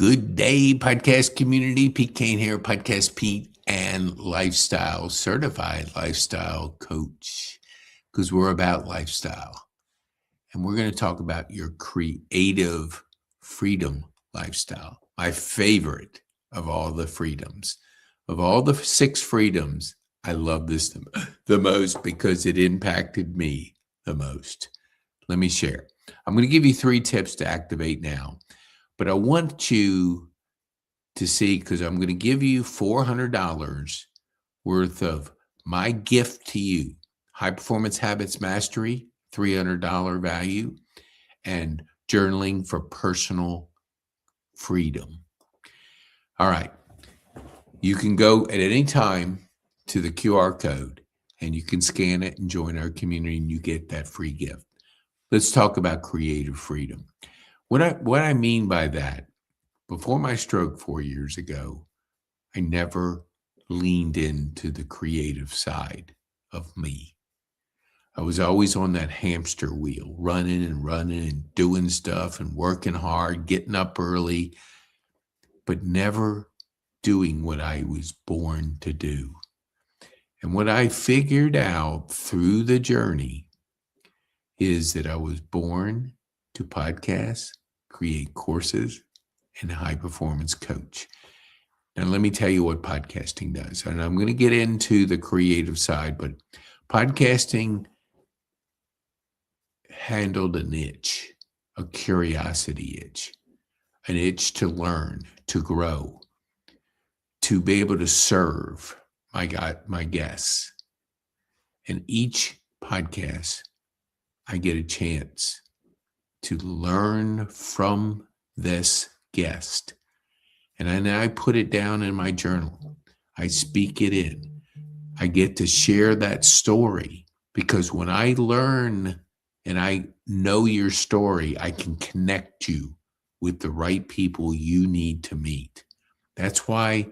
Good day, podcast community. Pete Kane here, Podcast Pete and lifestyle, certified lifestyle coach, because we're about lifestyle. And we're going to talk about your creative freedom lifestyle, my favorite of all the freedoms. Of all the 6 freedoms, I love this the most because it impacted me the most. Let me share. I'm going to give you 3 tips to activate now. But I want you to see, because I'm going to give you $400 worth of my gift to you. High Performance Habits Mastery, $300 value, and journaling for personal freedom. All right. You can go at any time to the QR code and you can scan it and join our community and you get that free gift. Let's talk about creative freedom. What I mean by that, before my stroke 4 years ago, I never leaned into the creative side of me. I was always on that hamster wheel, running and doing stuff and working hard, getting up early, but never doing what I was born to do. And what I figured out through the journey is that I was born to podcast, create courses, and a high performance coach. Now, let me tell you what podcasting does. And I'm going to get into the creative side, but podcasting handled an itch, a curiosity itch, an itch to learn, to grow, to be able to serve my guests. And each podcast, I get a chance to learn from this guest. And then I put it down in my journal. I speak it in. I get to share that story because when I learn and I know your story, I can connect you with the right people you need to meet. That's why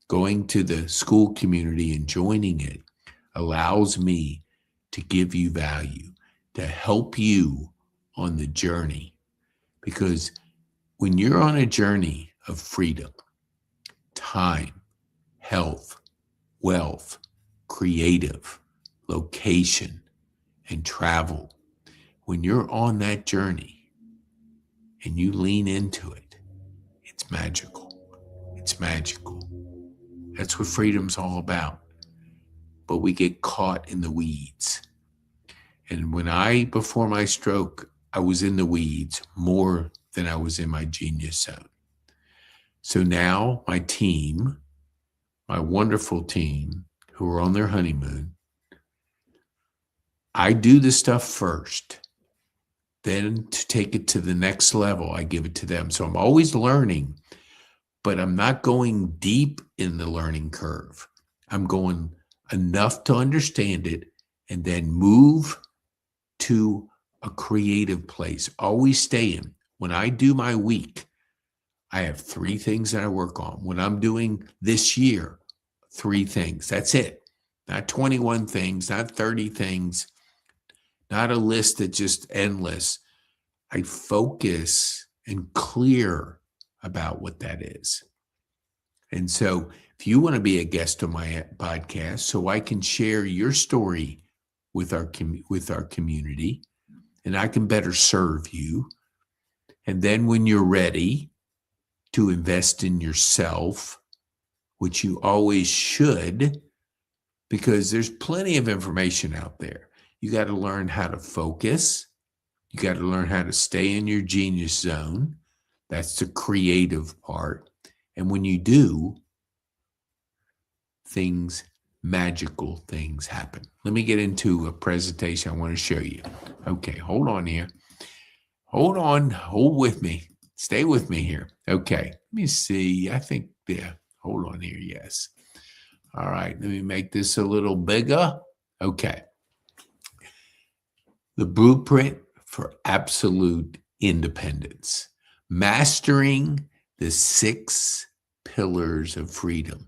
going to the school community and joining it allows me to give you value, to help you on the journey. Because when you're on a journey of freedom, time, health, wealth, creative, location, and travel, when you're on that journey and you lean into it, it's magical. It's magical. That's what freedom's all about. But we get caught in the weeds. And before my stroke, I was in the weeds more than I was in my genius zone. So now my team, my wonderful team who are on their honeymoon, I do the stuff first. Then to take it to the next level, I give it to them. So I'm always learning, but I'm not going deep in the learning curve. I'm going enough to understand it and then move to a creative place. Always staying. When I do my week, I have 3 things that I work on. When I'm doing this year, 3 things. That's it. Not 21 things, not 30 things, not a list that's just endless. I focus and clear about what that is. And so if you want to be a guest on my podcast so I can share your story with our community and I can better serve you. And then when you're ready to invest in yourself, which you always should, because there's plenty of information out there. You got to learn how to focus. You got to learn how to stay in your genius zone. That's the creative part. And when you do, magical things happen. Let me get into a presentation I want to show you. Okay, hold on here. Hold on, hold with me. Stay with me here. Okay, let me see. I think, hold on here, yes. All right, let me make this a little bigger. Okay. The blueprint for absolute independence. Mastering the 6 pillars of freedom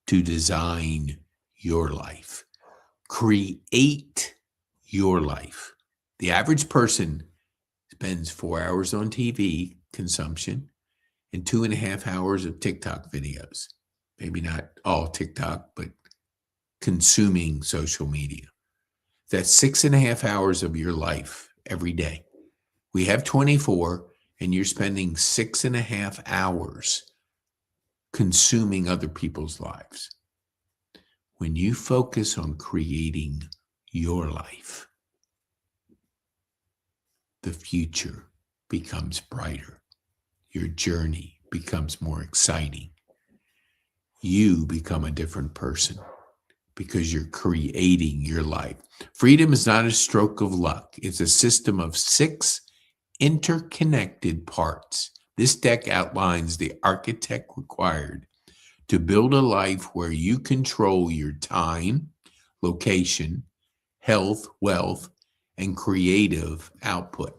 to design your life. Create your life. The average person spends 4 hours on TV consumption and 2.5 hours of TikTok videos. Maybe not all TikTok, but consuming social media. That's 6.5 hours of your life every day. We have 24, and you're spending 6.5 hours consuming other people's lives. When you focus on creating your life, the future becomes brighter. Your journey becomes more exciting. You become a different person because you're creating your life. Freedom is not a stroke of luck. It's a system of 6 interconnected parts. This deck outlines the architect required to build a life where you control your time, location, health, wealth, and creative output.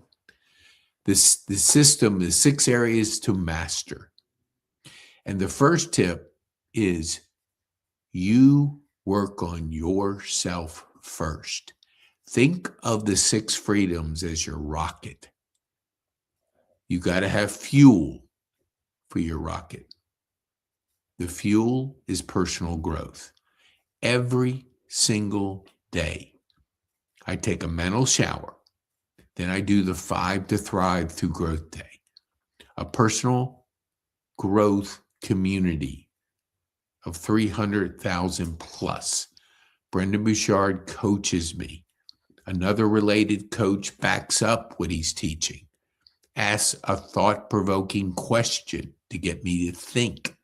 The system is 6 areas to master. And the first tip is you work on yourself first. Think of the 6 freedoms as your rocket. You got to have fuel for your rocket. The fuel is personal growth. Every single day, I take a mental shower. Then I do the 5 to Thrive Through Growth Day, a personal growth community of 300,000 plus. Brendon Burchard coaches me. Another related coach backs up what he's teaching. Asks a thought-provoking question to get me to think.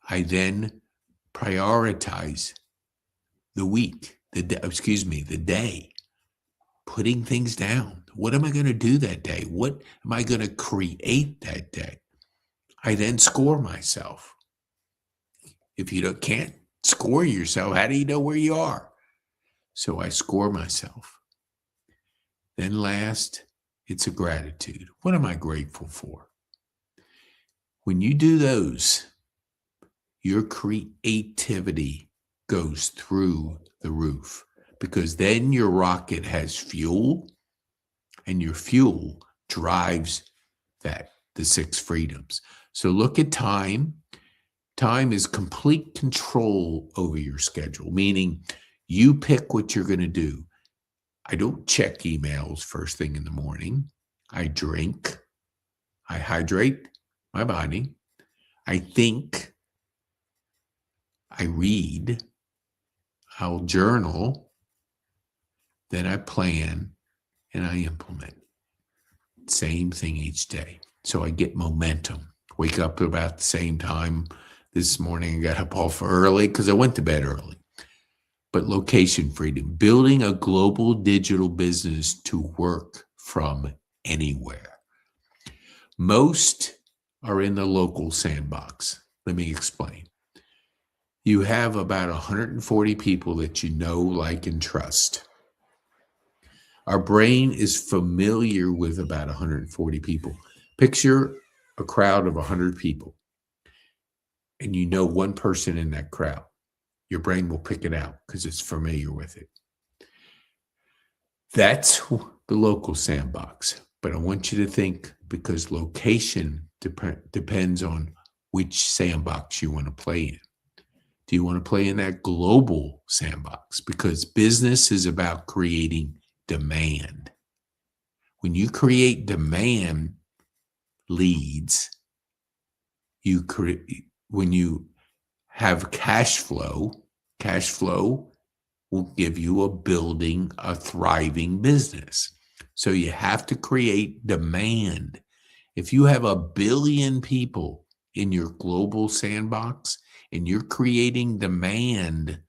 I then prioritize the week, the day, putting things down. What am I going to do that day? What am I going to create that day? I then score myself. If you can't score yourself, how do you know where you are? So I score myself. Then last, it's a gratitude. What am I grateful for? When you do those, your creativity goes through the roof, because then your rocket has fuel, and your fuel drives the 6 freedoms. So look at time. Time is complete control over your schedule, meaning you pick what you're going to do. I don't check emails first thing in the morning. I drink. I hydrate my body. I think. I read. I'll journal. Then I plan and I implement. Same thing each day. So I get momentum. Wake up at about the same time. This morning I got up off early because I went to bed early. But location freedom, building a global digital business to work from anywhere. Most are in the local sandbox. Let me explain. You have about 140 people that you know, like, and trust. Our brain is familiar with about 140 people. Picture a crowd of 100 people, and you know one person in that crowd. Your brain will pick it out because it's familiar with it. That's the local sandbox. But I want you to think, because location depends on which sandbox you want to play in. Do you want to play in that global sandbox? Because business is about creating demand. When you create demand leads, when you have cash flow will give you a thriving business. So you have to create demand. If you have 1 billion people in your global sandbox and you're creating demand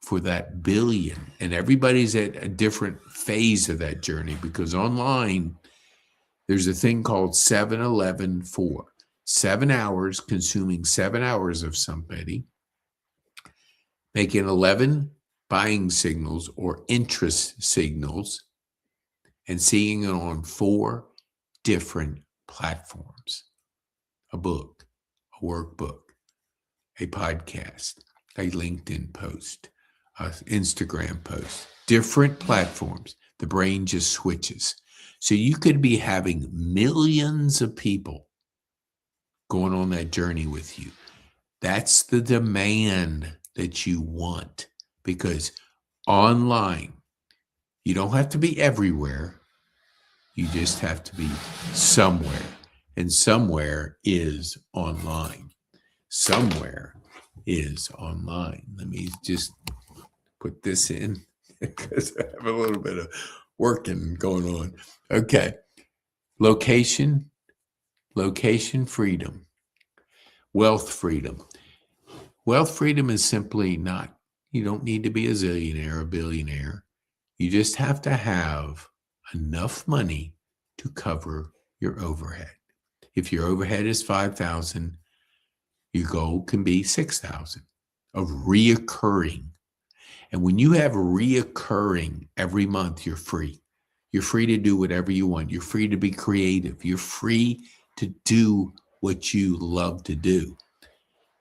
for that billion, and everybody's at a different phase of that journey, because online there's a thing called 7-11-4. 7 hours, consuming 7 hours of somebody, making 11 buying signals or interest signals, and seeing it on 4 different platforms: a book, a workbook, a podcast, a LinkedIn post, an Instagram post, different platforms. The brain just switches. So you could be having millions of people going on that journey with you. That's the demand that you want, because online, you don't have to be everywhere. You just have to be somewhere. And somewhere is online. Somewhere is online. Let me just put this in because I have a little bit of working going on. Okay. Location freedom, wealth freedom. Wealth freedom is simply not, you don't need to be a zillionaire or a billionaire. You just have to have enough money to cover your overhead. If your overhead is 5,000, your goal can be 6,000 of reoccurring. And when you have reoccurring every month, you're free. You're free to do whatever you want. You're free to be creative. You're free to do what you love to do.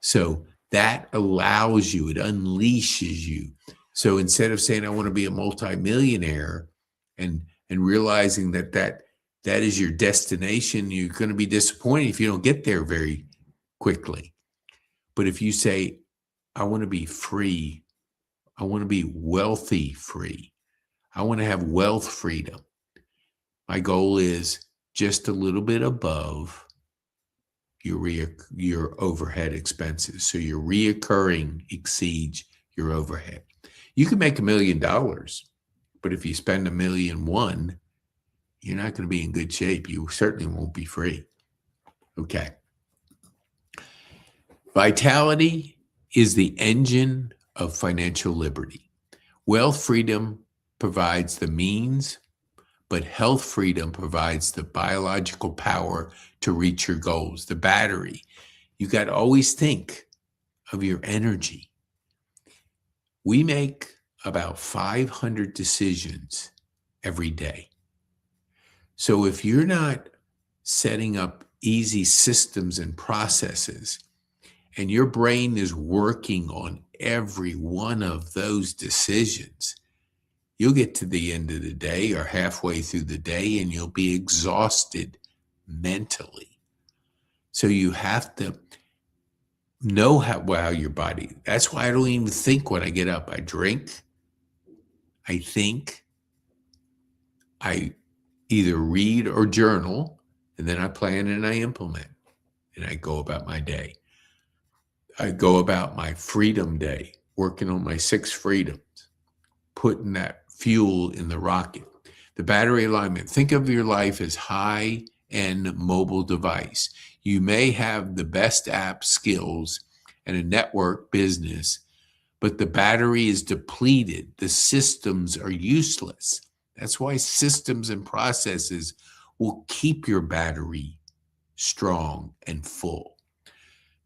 So that allows you, it unleashes you. So instead of saying, I want to be a multimillionaire and realizing that is your destination, you're going to be disappointed if you don't get there very quickly. But if you say, I want to be free, I want to be wealthy free, I want to have wealth freedom. My goal is just a little bit above your overhead expenses. So your reoccurring exceeds your overhead. You can make $1 million, but if you spend $1.1 million, you're not going to be in good shape. You certainly won't be free. Okay. Vitality is the engine of financial liberty. Wealth freedom provides the means, but health freedom provides the biological power to reach your goals, the battery. You got to always think of your energy. We make about 500 decisions every day. So if you're not setting up easy systems and processes, and your brain is working on every one of those decisions, you'll get to the end of the day or halfway through the day and you'll be exhausted mentally. So you have to know how your body, that's why I don't even think when I get up. I drink, I think, I either read or journal, and then I plan and I implement, and I go about my day. I go about my freedom day, working on my 6 freedoms, putting that fuel in the rocket. The battery alignment. Think of your life as high-end mobile device. You may have the best app skills and a network business, but the battery is depleted. The systems are useless. That's why systems and processes will keep your battery strong and full.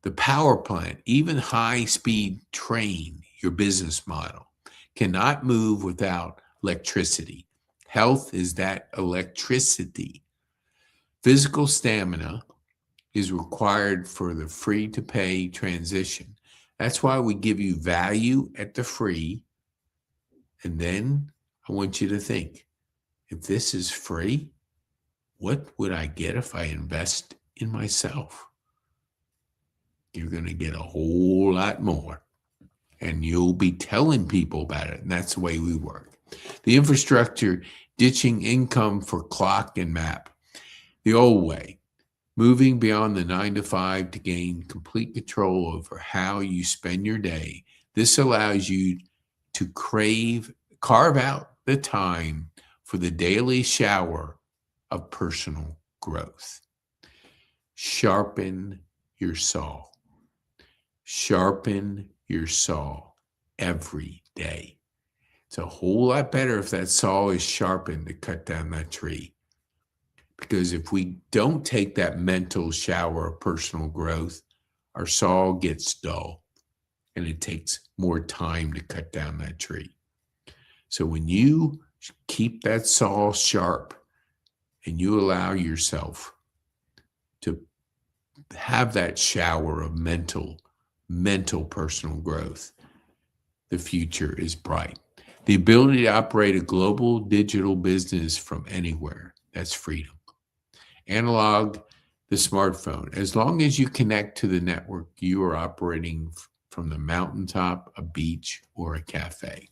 The power plant, even high-speed train, your business model, cannot move without electricity. Health is that electricity. Physical stamina is required for the free-to-pay transition. That's why we give you value at the free. And then I want you to think, if this is free, what would I get if I invest in myself? You're going to get a whole lot more. And you'll be telling people about it. And that's the way we work. The infrastructure, ditching income for clock and map. The old way, moving beyond the 9 to 5 to gain complete control over how you spend your day. This allows you to carve out the time for the daily shower of personal growth. Sharpen your saw. Sharpen your saw every day. It's a whole lot better if that saw is sharpened to cut down that tree. Because if we don't take that mental shower of personal growth, our saw gets dull and it takes more time to cut down that tree. So when you keep that saw sharp and you allow yourself to have that shower of mental personal growth, the future is bright. The ability to operate a global digital business from anywhere. That's freedom. Analog, the smartphone. As long as you connect to the network, you are operating from the mountaintop, a beach, or a cafe.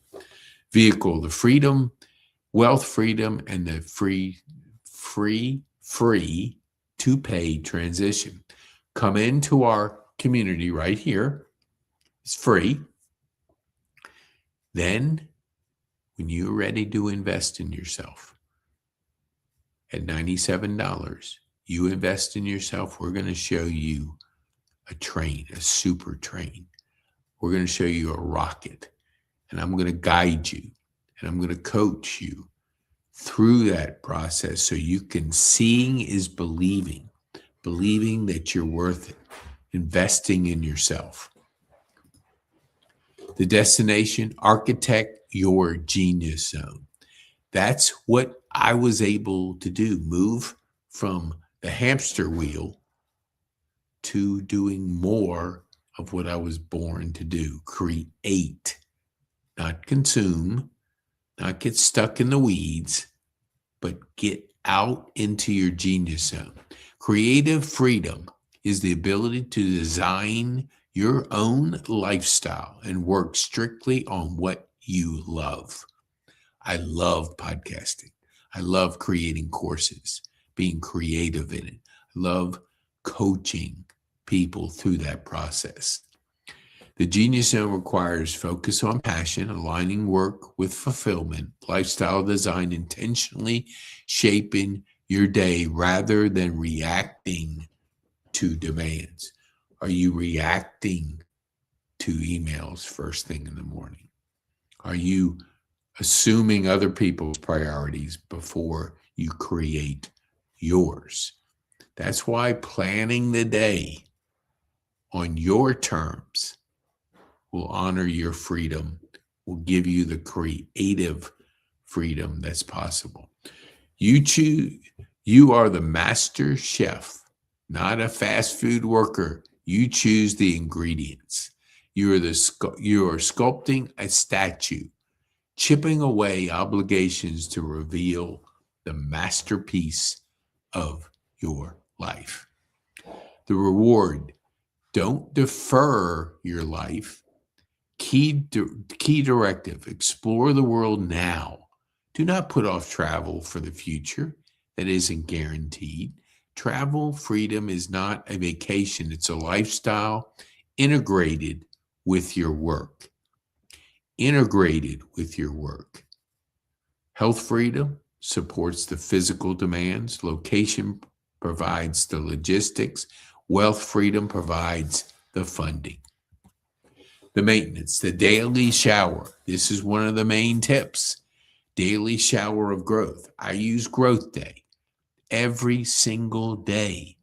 Vehicle, the freedom, wealth freedom, and the free to pay transition. Come into our community right here. It's free. Then, when you're ready to invest in yourself, at $97, you invest in yourself. We're going to show you a train, a super train. We're going to show you a rocket, and I'm going to guide you, and I'm going to coach you through that process so you can. Seeing is believing that you're worth it, investing in yourself. The destination, architect your genius zone. That's what I was able to do, move from the hamster wheel to doing more of what I was born to do. Create, not consume, not get stuck in the weeds, but get out into your genius zone. Creative freedom is the ability to design your own lifestyle and work strictly on what you love. I love podcasting. I love creating courses, being creative in it. I love coaching people through that process. The Genius Zone requires focus on passion, aligning work with fulfillment, lifestyle design, intentionally shaping your day rather than reacting to demands. Are you reacting to emails first thing in the morning? Are you assuming other people's priorities before you create yours? That's why planning the day on your terms will honor your freedom, will give you the creative freedom that's possible. You are the master chef, not a fast food worker. You choose the ingredients. You are sculpting a statue, chipping away obligations to reveal the masterpiece of your life. The reward, don't defer your life. Key directive, explore the world now. Do not put off travel for the future that isn't guaranteed. Travel freedom is not a vacation. It's a lifestyle integrated with your work. Integrated with your work. Health freedom supports the physical demands. Location provides the logistics. Wealth freedom provides the funding. The maintenance, the daily shower. This is one of the main tips. Daily shower of growth. I use Growth Day every single day.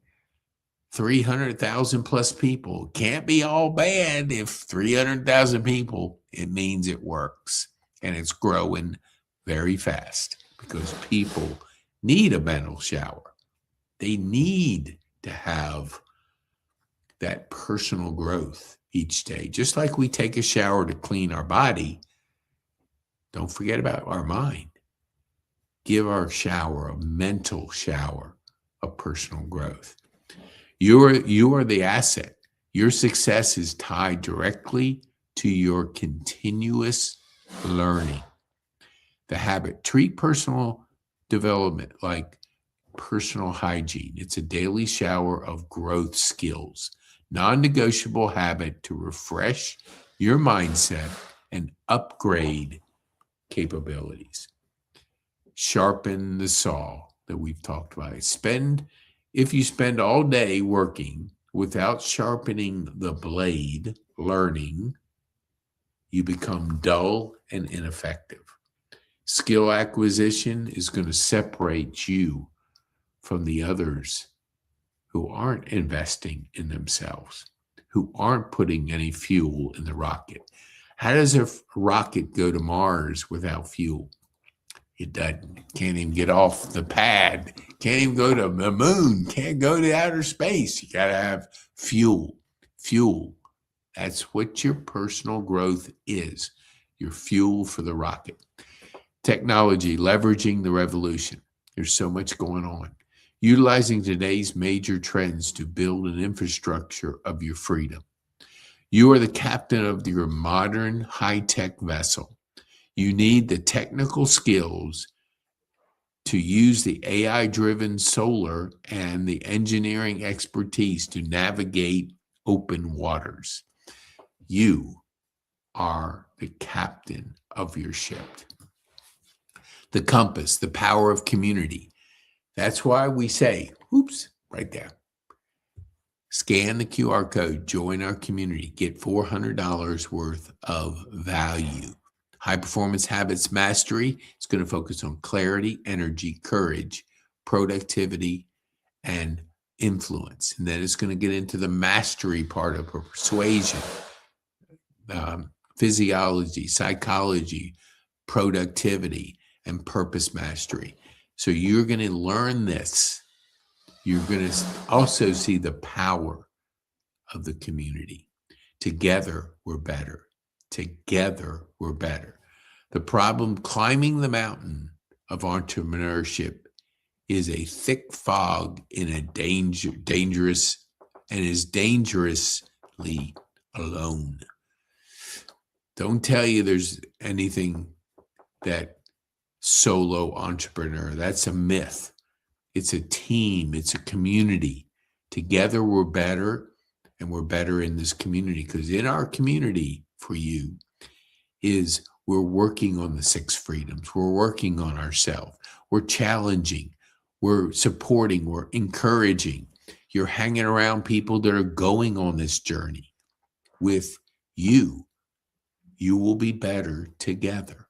300,000 plus people. Can't be all bad. If 300,000 people, it means it works. And it's growing very fast because people need a mental shower. They need to have that personal growth each day. Just like we take a shower to clean our body, don't forget about our mind. Give our shower a mental shower of personal growth. You are the asset. Your success is tied directly to your continuous learning. The habit, treat personal development like personal hygiene. It's a daily shower of growth skills. Non-negotiable habit to refresh your mindset and upgrade capabilities. Sharpen the saw that we've talked about. If you spend all day working without sharpening the blade, learning, you become dull and ineffective. Skill acquisition is going to separate you from the others who aren't investing in themselves, who aren't putting any fuel in the rocket. How does a rocket go to Mars without fuel? It doesn't. Can't even get off the pad. Can't even go to the moon. Can't go to outer space. You got to have fuel. Fuel. That's what your personal growth is. Your fuel for the rocket. Technology, leveraging the revolution. There's so much going on. Utilizing today's major trends to build an infrastructure of your freedom. You are the captain of your modern high-tech vessel. You need the technical skills to use the AI-driven solar and the engineering expertise to navigate open waters. You are the captain of your ship. The compass, the power of community. That's why we say, oops, right there. Scan the QR code, join our community, get $400 worth of value. High Performance Habits Mastery is going to focus on clarity, energy, courage, productivity, and influence. And then it's going to get into the mastery part of persuasion, physiology, psychology, productivity, and purpose mastery. So you're going to learn this. You're going to also see the power of the community. Together, we're better. Together, we're better. The problem climbing the mountain of entrepreneurship is a thick fog in a dangerous and is dangerously alone. Don't tell you there's anything that solo entrepreneur. That's a myth. It's a team. It's a community. Together we're better, and we're better in this community, because in our community for you is we're working on the 6 freedoms. We're working on ourselves. We're challenging. We're supporting. We're encouraging. You're hanging around people that are going on this journey with you. You will be better together.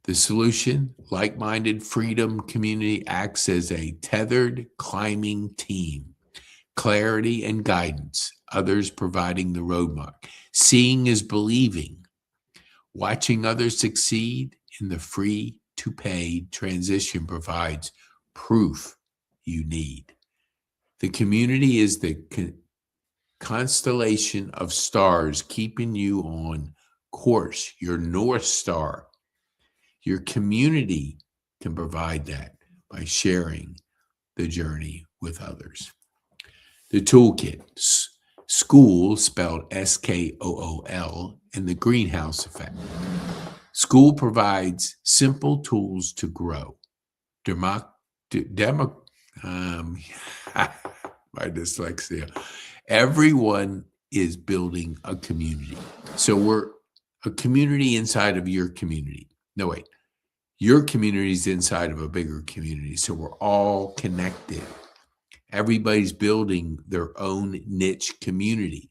The solution, like-minded freedom community, acts as a tethered climbing team. Clarity and guidance, others providing the roadmap. Seeing is believing. Watching others succeed in the free-to-pay transition provides proof you need. The community is the constellation of stars keeping you on course, your North Star. Your community can provide that by sharing the journey with others. The toolkit, Skool, spelled Skool, and the greenhouse effect. Skool provides simple tools to grow. My dyslexia. Everyone is building a community. So we're a community inside of your community. No, wait. Your community is inside of a bigger community. So we're all connected. Everybody's building their own niche community,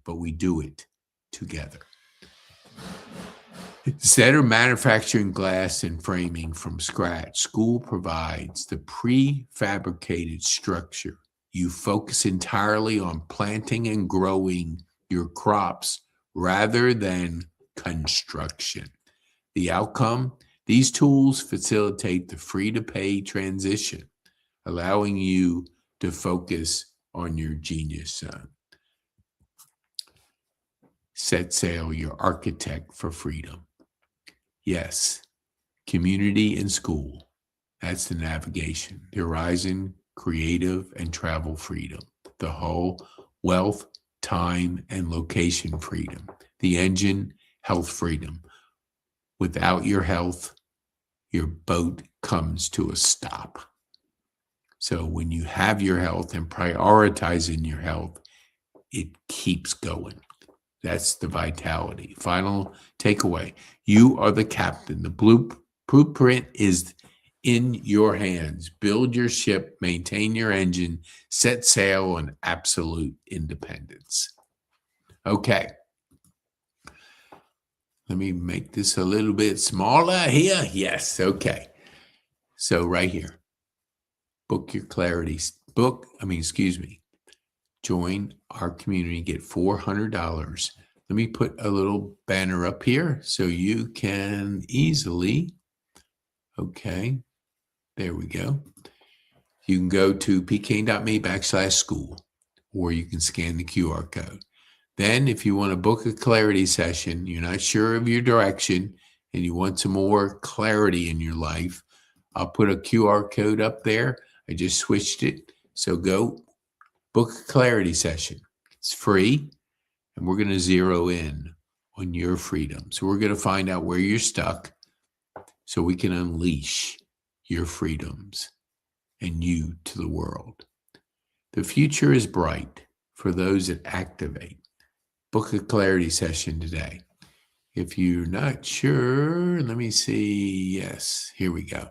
but we do it together. Instead of manufacturing glass and framing from scratch, Skool provides the prefabricated structure. You focus entirely on planting and growing your crops rather than construction. The outcome, these tools facilitate the free-to-pay transition, allowing you to focus on your genius zone. Set sail, your architect for freedom. Yes, community and school. That's the navigation. The horizon, creative and travel freedom. The hull, wealth, time, and location freedom. The engine, health freedom. Without your health, your boat comes to a stop. So when you have your health and prioritizing your health, it keeps going. That's the vitality. Final takeaway. You are the captain. The blueprint is in your hands. Build your ship, maintain your engine, set sail on absolute independence. Okay. Let me make this a little bit smaller here. Yes, okay. So right here, book your clarity. Join our community, get $400. Let me put a little banner up here so you can easily, okay, there we go. You can go to pkane.me/school, or you can scan the QR code. Then if you want to book a clarity session, you're not sure of your direction, and you want some more clarity in your life, I'll put a QR code up there. I just switched it. So go book a clarity session. It's free, and we're going to zero in on your freedom. So we're going to find out where you're stuck so we can unleash your freedoms and you to the world. The future is bright for those that activate. Book a clarity session today. If you're not sure, let me see. Yes, here we go.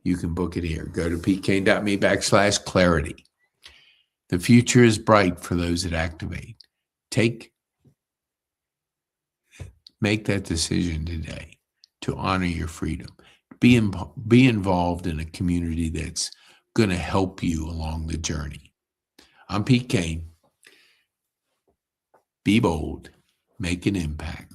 You can book it here. Go to pkane.me/clarity. The future is bright for those that activate. Make that decision today to honor your freedom. Be involved in a community that's going to help you along the journey. I'm Pete Kane. Be bold. Make an impact.